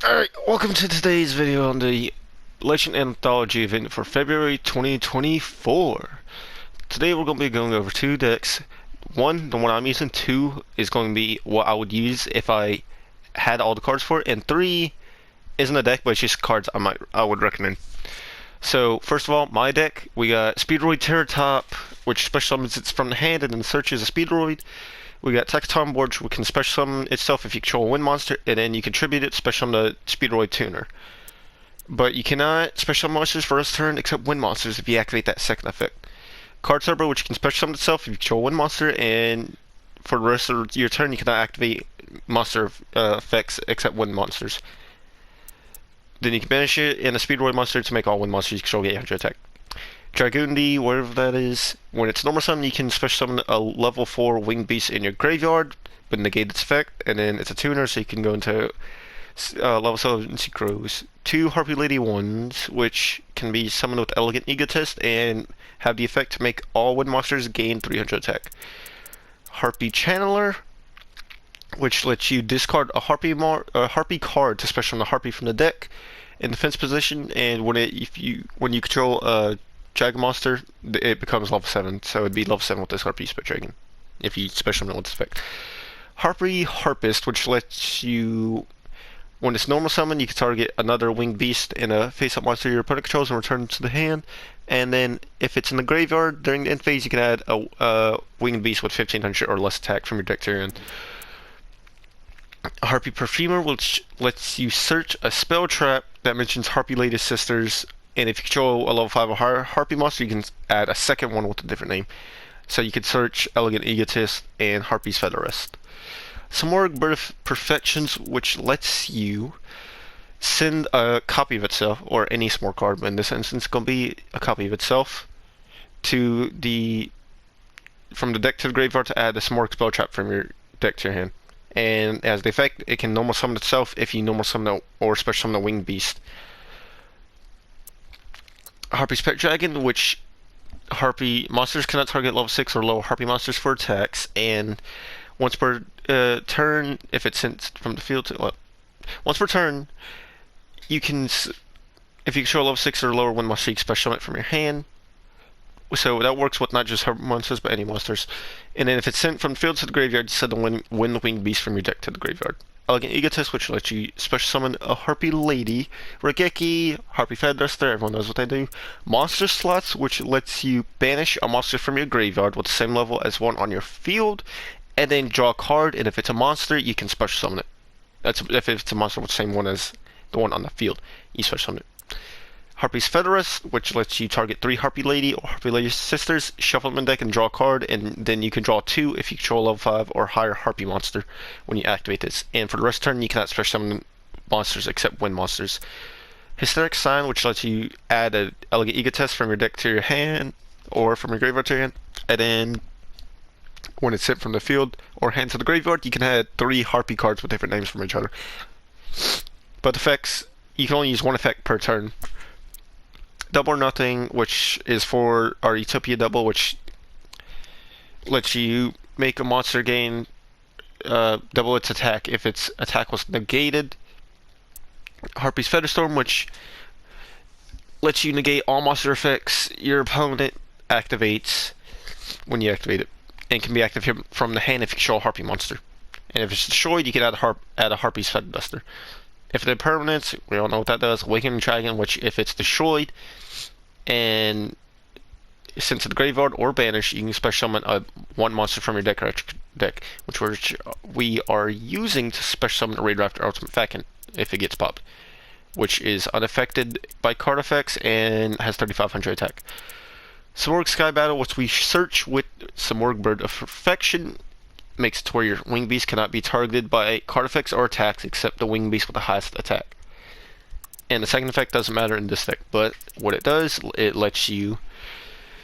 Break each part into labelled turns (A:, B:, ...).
A: Alright, welcome to today's video on the Legend Anthology event for February 2024. Today we're going to be going over two decks. One, the one I'm using. Two is going to be what I would use if I had all the cards for it. And three isn't a deck, but it's just cards I would recommend. So, first of all, my deck, we got Speedroid Terratop, which special summons it from the hand and then searches a Speedroid. We got Tecton Board, which can special summon itself if you control a wind monster, and then you contribute it special summon the Speedroid Tuner. But you cannot special summon monsters for this turn except wind monsters if you activate that second effect. Card Turbo, which can special summon itself if you control a wind monster, and for the rest of your turn you cannot activate monster effects except wind monsters. Then you can banish it in a Speedroid monster to make all wind monsters you control get 800 attack. Dragoondy, whatever that is, when it's normal summon, you can special summon a level 4 winged beast in your graveyard, but negate its effect, and then it's a tuner, so you can go into level 7 synchros. Two Harpie Lady ones, which can be summoned with Elegant Egotist, and have the effect to make all wind monsters gain 300 attack. Harpie Channeler, which lets you discard a Harpie card to special summon a Harpie from the deck in defense position, and when you control a Dragon Monster, it becomes level 7, so it'd be level 7 with this Harpie Spit Dragon, if you special summon it with this effect. Harpie Harpist, which lets you, when it's normal summon, you can target another winged beast in a face-up monster your opponent controls and return it to the hand, and then if it's in the graveyard, during the end phase, you can add a winged beast with 1500 or less attack from your deck to your end. Harpie Perfumer, which lets you search a spell trap that mentions Harpie Lady Sisters, and if you control a level 5 or higher Harpie monster, you can add a second one with a different name. So you could search Elegant Egotist and Harpie's Featherest. Some more Bird of Perfections, which lets you send a copy of itself, or any small card, but in this instance, it's going to be a copy of itself, from the deck to the graveyard to add a Smorg spell trap from your deck to your hand. And as the effect, it can normal summon itself if you normal summon or special summon a winged beast. Harpie's Pet Dragon, which Harpie monsters cannot target level 6 or lower Harpie monsters for attacks, and once per turn, if it's sent from the field to once per turn, you can, if you control level 6 or lower wind monster, you can special summon it from your hand. So that works with not just Harpie monsters, but any monsters. And then if it's sent from the field to the graveyard, you send the wind winged beast from your deck to the graveyard. Elegant Egotist, which lets you special summon a Harpie Lady, Regeki, Harpie Featherest, everyone knows what they do. Monster Slots, which lets you banish a monster from your graveyard with the same level as one on your field, and then draw a card, and if it's a monster, you can special summon it. That's if it's a monster with the same one as the one on the field, you special summon it. Harpie's Featherest, which lets you target 3 Harpie Lady or Harpie Lady Sisters, shuffle them in deck and draw a card, and then you can draw 2 if you control level 5 or higher Harpie monster when you activate this. And for the rest of the turn, you cannot special summon monsters except wind monsters. Hysteric Sign, which lets you add an Elegant Egotist from your deck to your hand, or from your graveyard to your hand, and then when it's sent from the field or hand to the graveyard, you can add 3 Harpie cards with different names from each other. But effects, you can only use one effect per turn. Double or Nothing, which is for our Utopia Double, which lets you make a monster gain double its attack if its attack was negated. Harpie's Featherstorm, which lets you negate all monster effects your opponent activates when you activate it, and can be activated from the hand if you control a Harpie monster. And if it's destroyed, you can add a Harpie's Featherduster. If they're permanents, we all know what that does. Awakening Dragon, which if it's destroyed and sent to the graveyard or banished, you can special summon one monster from your deck, which we are using to special summon a Raidraptor Ultimate Falcon if it gets popped, which is unaffected by card effects and has 3500 attack. Smorg Sky Battle, which we search with Smorg Bird of Perfection, makes it to where your winged beast cannot be targeted by card effects or attacks except the winged beast with the highest attack. And the second effect doesn't matter in this deck, but what it does, it lets you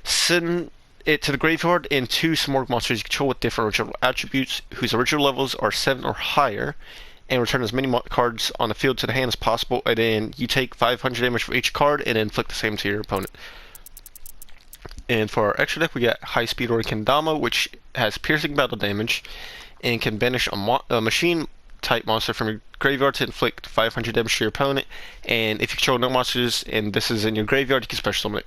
A: send it to the graveyard and 2 Smorg monsters you control with different original attributes whose original levels are 7 or higher, and return as many cards on the field to the hand as possible, and then you take 500 damage for each card and then inflict the same to your opponent. And for our extra deck, we got High Speed Kendama, which has piercing battle damage and can banish a machine type monster from your graveyard to inflict 500 damage to your opponent. And if you control no monsters and this is in your graveyard, you can special summon it.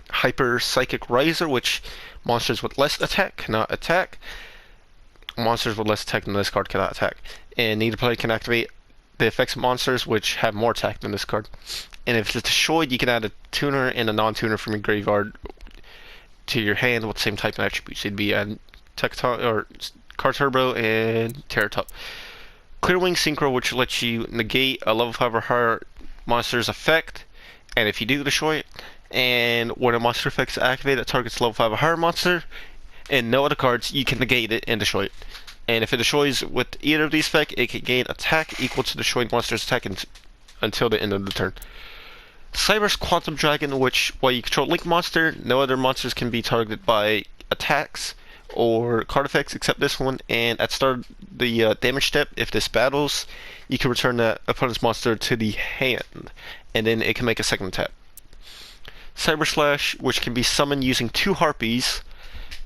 A: Hyper Psychic Riser, which monsters with less attack cannot attack. Monsters with less attack than this card cannot attack. And neither player can activate the effects of monsters which have more attack than this card. And if it's destroyed, you can add a tuner and a non-tuner from your graveyard to your hand with the same type and attributes. It'd be a or Car Turbo and Terra Top. Clear Wing Synchro, which lets you negate a level 5 or higher monster's effect, and if you do, destroy it. And when a monster effect is activated that targets level 5 or higher monster, and no other cards, you can negate it and destroy it. And if it destroys with either of these effects, it can gain attack equal to destroyed monster's attack until the end of the turn. Cyber's Quantum Dragon, which, while you control Link Monster, no other monsters can be targeted by attacks or card effects except this one. And at the start of the damage step, if this battles, you can return the opponent's monster to the hand, and then it can make a second attack. Cyber Slash, which can be summoned using 2 Harpies,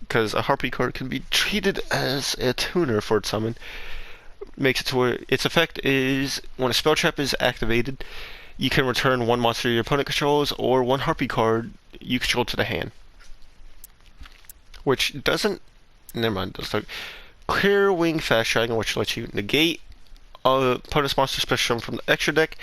A: because a Harpie card can be treated as a tuner for its summon, makes it to where its effect is when a spell trap is activated, you can return 1 monster your opponent controls or 1 Harpie card you control to the hand. Which doesn't... Never mind. Does Clear Wing Fast Dragon, which lets you negate opponent's monster special from the extra deck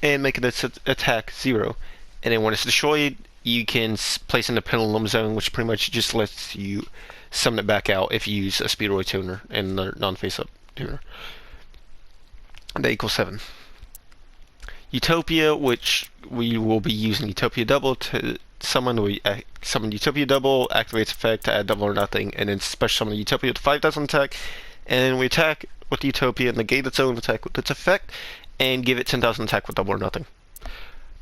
A: and make its attack 0. And then when it's destroyed, you can place in the Pendulum Zone, which pretty much just lets you summon it back out if you use a Speedroid tuner and the non-face-up tuner. That equals 7. Utopia, which we will be using Utopia Double to summon. We summon Utopia Double, activates effect to add double or nothing, and then special summon Utopia with 5,000 attack, and then we attack with Utopia, negate its own attack with its effect, and give it 10,000 attack with double or nothing.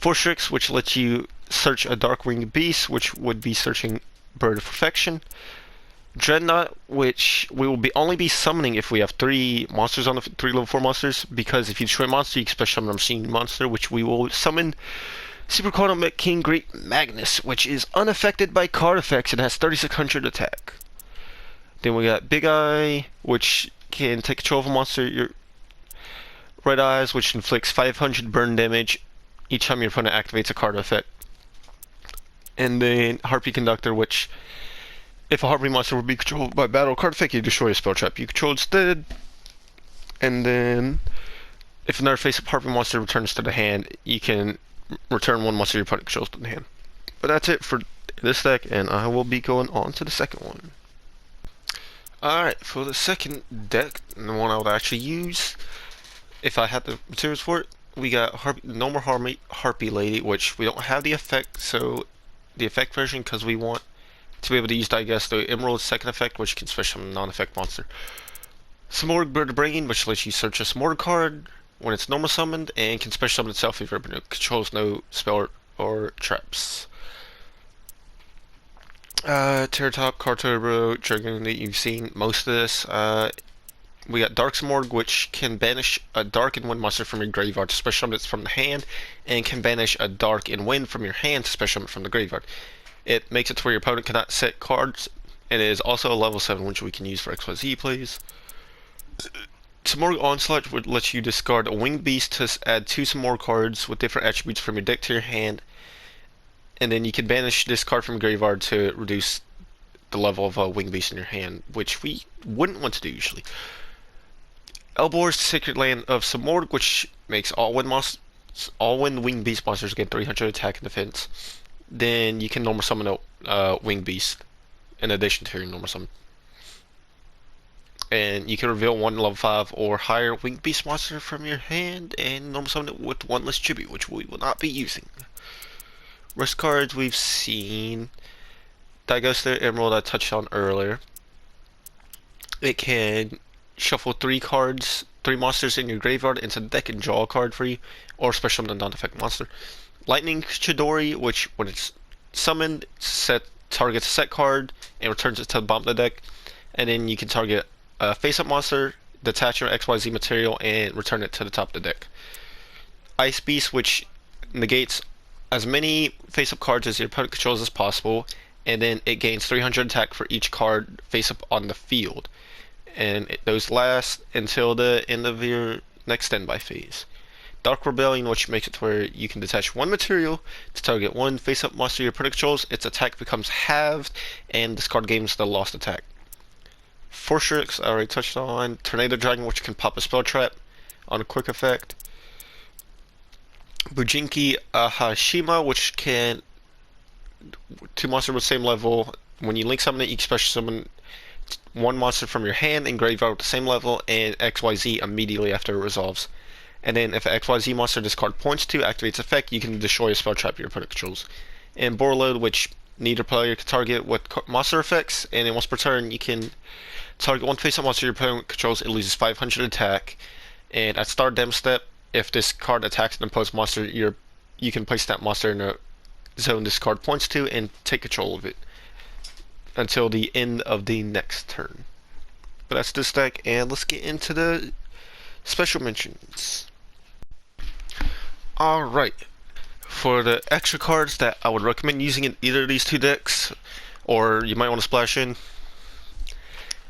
A: Forstrix, which lets you search a Dark-Winged Beast, which would be searching Bird of Perfection. Dreadnought, which we will only be summoning if we have 3 monsters on the 3 level 4 monsters, because if you destroy a monster, you can special summon a machine monster, which we will summon Super Quantum King Great Magnus, which is unaffected by card effects and has 3,600 attack. Then we got Big Eye, which can take control of a monster. Your Red Eyes, which inflicts 500 burn damage each time your opponent activates a card effect. And then Harpie Conductor, which, if a Harpie monster would be controlled by battle card effect, you destroy a spell trap you control instead. And then, if another face-up Harpie monster returns to the hand, you can return 1 monster your opponent controls to the hand. But that's it for this deck, and I will be going on to the second one. Alright, for the second deck, the one I would actually use, if I had the materials for it, we got normal Harpie Lady, which we don't have the effect, so the effect version, because we want to be able to use, I guess, the Emerald's second effect, which can switch from a non-effect monster. Simorgh Bird of Brain, which lets you search a Simorgh card when it's normal summoned, and can special summon itself if it controls no spell or traps. Terra Top, Car Turbo, Dragon that you've seen most of this. We got Dark Simorgh, which can banish a Dark and Wind monster from your graveyard to special summon it from the hand, and can banish a Dark and Wind from your hand to special summon it from the graveyard. It makes it to where your opponent cannot set cards, and it is also a level 7, which we can use for XYZ plays. Simorgh Onslaught would let you discard a Winged Beast to add 2 Simorgh cards with different attributes from your deck to your hand, and then you can banish this card from your graveyard to reduce the level of a Winged Beast in your hand, which we wouldn't want to do usually. Elbor's Sacred Land of Simorgh, which makes all wind Winged Beast monsters get 300 attack and defense. Then you can normal summon a Winged Beast in addition to your normal summon. And you can reveal 1 level 5 or higher Winged Beast monster from your hand and normal summon it with 1 less tribute, which we will not be using. Rest cards we've seen. Diaghoster Emerald I touched on earlier. It can shuffle 3 monsters in your graveyard into the deck and draw a card for you, or special summon a non-effect monster. Lightning Chidori, which when it's summoned, targets a set card and returns it to the bottom of the deck, and then you can target a face-up monster, detach your XYZ material, and return it to the top of the deck. Ice Beast, which negates as many face-up cards as your opponent controls as possible, and then it gains 300 attack for each card face-up on the field. those last until the end of your next standby phase. Dark Rebellion, which makes it where you can detach one material to target one face-up monster your opponent controls. Its attack becomes halved, and this card gains the lost attack. Fortress, I already touched on. Tornado Dragon, which can pop a spell trap on a quick effect. Bujinki Ahashima, which can two monsters with the same level. When you link summon it, you can special summon one monster from your hand and graveyard with the same level, and XYZ immediately after it resolves. And then if an XYZ monster this card points to activates effect, you can destroy a spell trap your opponent controls. And Borload, which neither player can target with monster effects, and then once per turn you can target one face-up monster your opponent controls, it loses 500 attack. And at start demo step, if this card attacks an opposed monster, you can place that monster in a zone this card points to and take control of it until the end of the next turn. But that's this deck, and let's get into the special mentions. Alright, for the extra cards that I would recommend using in either of these two decks, or you might want to splash in,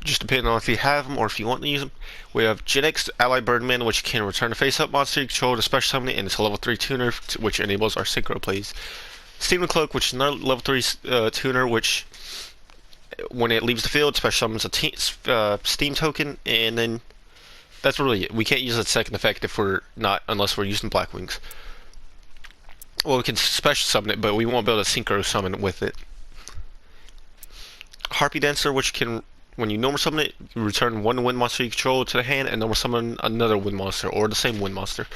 A: just depending on if you have them or if you want to use them, we have Gen X Ally Birdman, which can return a face-up monster you control to special summon it, and it's a level 3 tuner, which enables our synchro plays. Steam Cloak, which is another level 3 tuner, which when it leaves the field, special summons a Steam token, and then that's really it. We can't use that second effect if we're not, unless we're using Black Wings. Well, we can special summon it, but we won't be able to synchro summon with it. Harpie Dancer, which can, when you normal summon it, you return one wind monster you control to the hand, and normal summon another wind monster, or the same wind monster.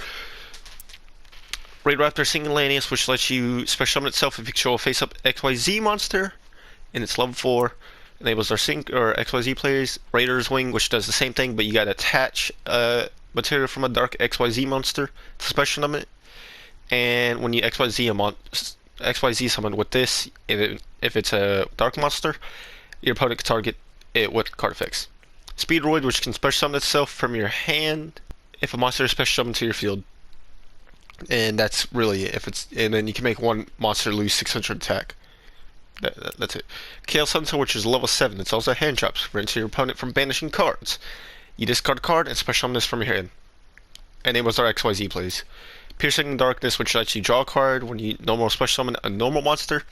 A: Raid Raptor Singulanius, which lets you special summon itself if you control a face-up XYZ monster, and it's level 4. Enables our sync or XYZ players. Raider's Wing, which does the same thing, but you gotta attach material from a dark XYZ monster to special summon it. And when you XYZ summon with this, if it's a dark monster, your opponent can target it with card effects. Speedroid, which can special summon itself from your hand if a monster is special summoned to your field. And that's really it. And then you can make one monster lose 600 attack. That's it. Chaos Hunter, which is level 7. It's also hand traps. Prevents your opponent from banishing cards. You discard a card and special summon this from your hand. And it was our XYZ plays. Piercing Darkness, which lets you draw a card when you normal special summon a normal monster.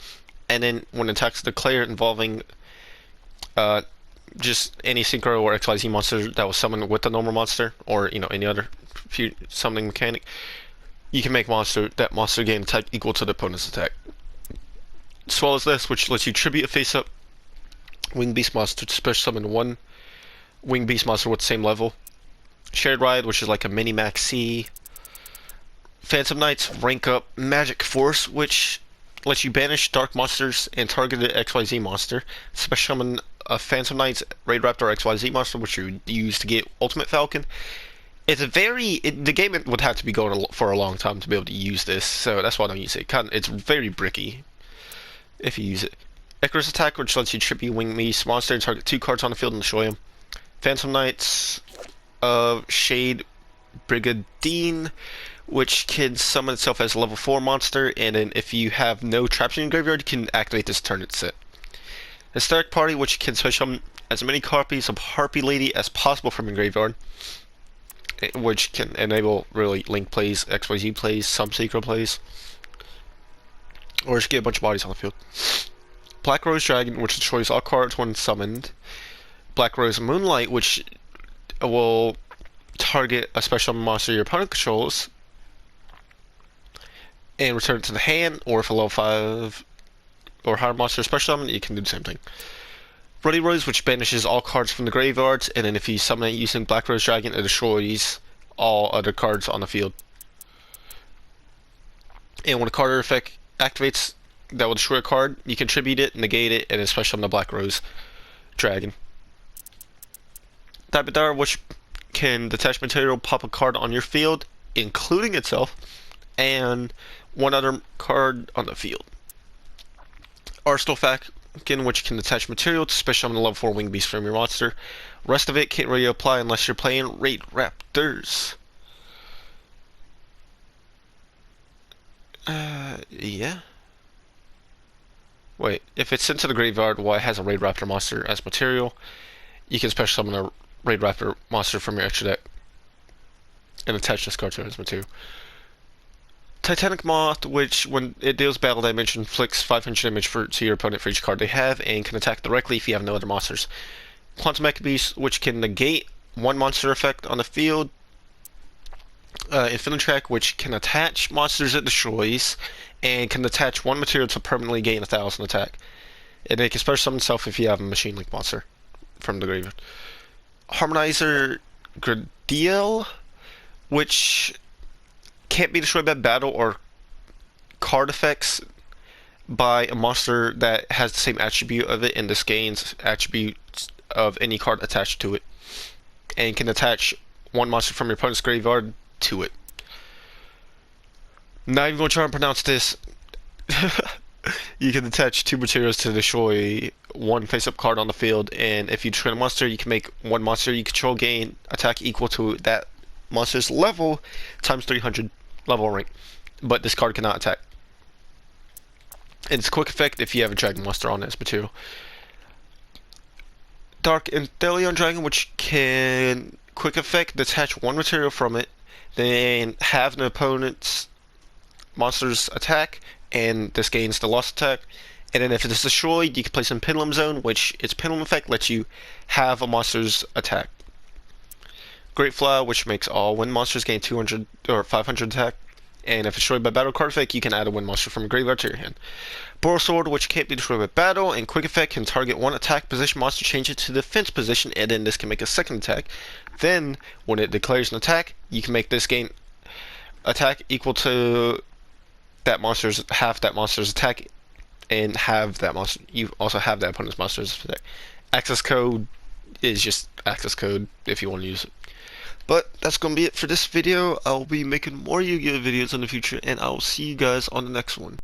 A: And then when it attacks the player involving just any synchro or XYZ monster that was summoned with the normal monster, or any other summoning mechanic, you can make that monster gain type equal to the opponent's attack. As well as this, which lets you tribute a face-up Winged Beast monster to special summon one Winged Beast monster with the same level. Shared Ride, which is like a mini Max C. Phantom Knights rank up Magic Force, which lets you banish dark monsters and target an XYZ monster. Special summon a Phantom Knights Raid Raptor XYZ monster, which you use to get Ultimate Falcon. It's the game would have to be going for a long time to be able to use this, so that's why I don't use it. It's very bricky if you use it. Icarus Attack, which lets you tribute Winged Beast monster and target 2 cards on the field and destroy them. Phantom Knights of Shade Brigadine, which can summon itself as a level 4 monster, and then if you have no traps in your graveyard, you can activate this turn it's set. Hysteric Party, which can special summon as many copies of Harpie Lady as possible from your graveyard, which can enable really link plays, XYZ plays, some secret plays, or just get a bunch of bodies on the field. Black Rose Dragon, which destroys all cards when summoned. Black Rose Moonlight, which will target a special monster your opponent controls and return it to the hand, or if a level 5 or higher monster is special summoned, you can do the same thing. Bloody Rose, which banishes all cards from the graveyards, and then if you summon it using Black Rose Dragon, it destroys all other cards on the field. And when a card effect activates that will destroy a card, you can tribute it, negate it, and then special summon the Black Rose Dragon. Tabidar, which can detach material, pop a card on your field, including itself, and one other card on the field. Arsenal Falcon, which can attach material to special summon a level 4 Winged Beast from your monster. Rest of it can't really apply unless you're playing Raid Raptors. Yeah. Wait, if it's sent to the graveyard while it has a Raid Raptor monster as material, you can special summon Raid Raptor monster from your extra deck and attach this card to his material. Titanic Moth, which when it deals battle damage, inflicts 500 damage to your opponent for each card they have, and can attack directly if you have no other monsters. Quantum Beast, which can negate one monster effect on the field. Infinity Track, which can attach monsters it destroys, and can attach one material to permanently gain 1,000 attack. And it can special summon itself if you have a Machine Link monster from the graveyard. Harmonizer Duel, which can't be destroyed by battle or card effects by a monster that has the same attribute of it, and this gains attributes of any card attached to it, and can attach one monster from your opponent's graveyard to it. Not even going to try and pronounce this. You can attach 2 materials to destroy one face-up card on the field, and if you destroy a monster, you can make one monster you control gain attack equal to that monster's level times 300 level rank. But this card cannot attack. And it's quick effect if you have a dragon monster on this material. Dark Anthology Dragon, which can quick effect detach one material from it, then have an opponent's monster's attack, and this gains the lost attack. And then if it is destroyed, you can place in Pendulum Zone, which its Pendulum effect lets you have a monster's attack. Great Flower, which makes all wind monsters gain 200 or 500 attack. And if destroyed by battle card effect, you can add a wind monster from your graveyard to your hand. Boral Sword, which can't be destroyed by battle, and quick effect can target one attack position monster, change it to defense position, and then this can make a second attack. Then, when it declares an attack, you can make this gain attack equal to that monster's half that monster's attack, and have that monster. You also have that opponent's monster's attack. Access code is just access code if you want to use it. But that's going to be it for this video. I'll be making more Yu-Gi-Oh videos in the future, and I'll see you guys on the next one.